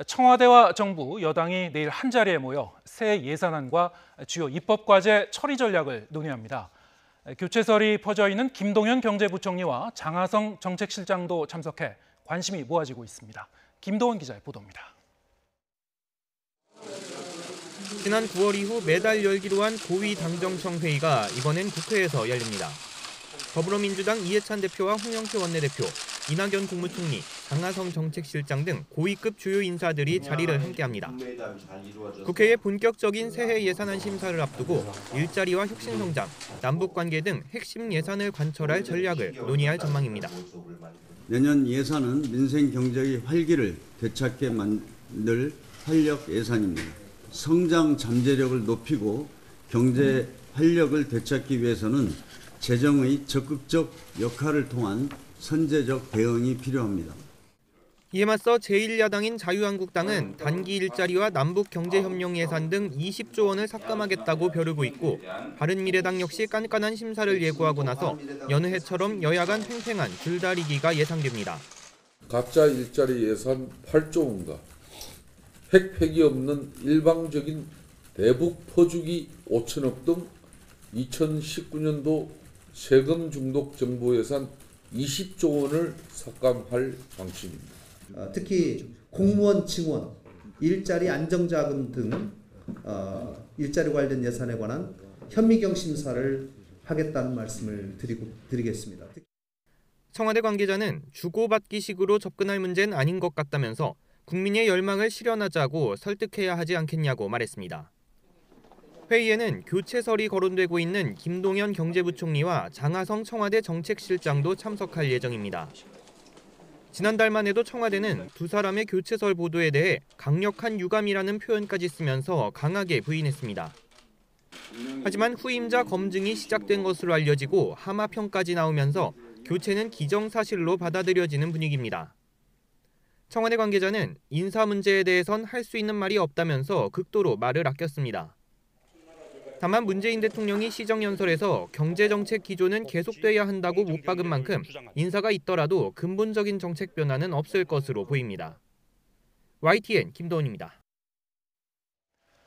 청와대와 정부, 여당이 내일 한자리에 모여 새 예산안과 주요 입법과제 처리 전략을 논의합니다. 교체설이 퍼져 있는 김동연 경제부총리와 장하성 정책실장도 참석해 관심이 모아지고 있습니다. 김도원 기자의 보도입니다. 지난 9월 이후 매달 열기로 한 고위당정청 회의가 이번엔 국회에서 열립니다. 더불어민주당 이해찬 대표와 홍영표 원내대표, 이낙연 국무총리, 장하성 정책실장 등 고위급 주요 인사들이 자리를 함께합니다. 국회의 본격적인 새해 예산안 심사를 앞두고 일자리와 혁신성장, 남북관계 등 핵심 예산을 관철할 전략을 논의할 전망입니다. 내년 예산은 민생 경제의 활기를 되찾게 만들 활력 예산입니다. 성장 잠재력을 높이고 경제 활력을 되찾기 위해서는 재정의 적극적 역할을 통한 선제적 대응이 필요합니다. 이에 맞서 제1야당인 자유한국당은 단기 일자리와 남북 경제협력 예산 등 20조 원을 삭감하겠다고 벼르고 있고, 바른미래당 역시 깐깐한 심사를 예고하고 나서 여느 해처럼 여야 간 팽팽한 줄다리기가 예상됩니다. 가짜 일자리 예산 8조 원과 핵폐기 없는 일방적인 대북 퍼주기 5천억 등 2019년도 세금 중독 정부 예산 20조 원을 삭감할 방침입니다. 특히 공무원 징원, 일자리 안정자금 등 일자리 관련 예산에 관한 현미경 심사를 하겠다는 말씀을 드리겠습니다. 청와대 관계자는 주고받기식으로 접근할 문제는 아닌 것 같다면서 국민의 열망을 실현하자고 설득해야 하지 않겠냐고 말했습니다. 회의에는 교체설이 거론되고 있는 김동연 경제부총리와 장하성 청와대 정책실장도 참석할 예정입니다. 지난달만 해도 청와대는 두 사람의 교체설 보도에 대해 강력한 유감이라는 표현까지 쓰면서 강하게 부인했습니다. 하지만 후임자 검증이 시작된 것으로 알려지고 하마평까지 나오면서 교체는 기정사실로 받아들여지는 분위기입니다. 청와대 관계자는 인사 문제에 대해선 할 수 있는 말이 없다면서 극도로 말을 아꼈습니다. 다만 문재인 대통령이 시정연설에서 경제정책 기조는 계속돼야 한다고 못 박은 만큼 인사가 있더라도 근본적인 정책 변화는 없을 것으로 보입니다. YTN 김도원입니다.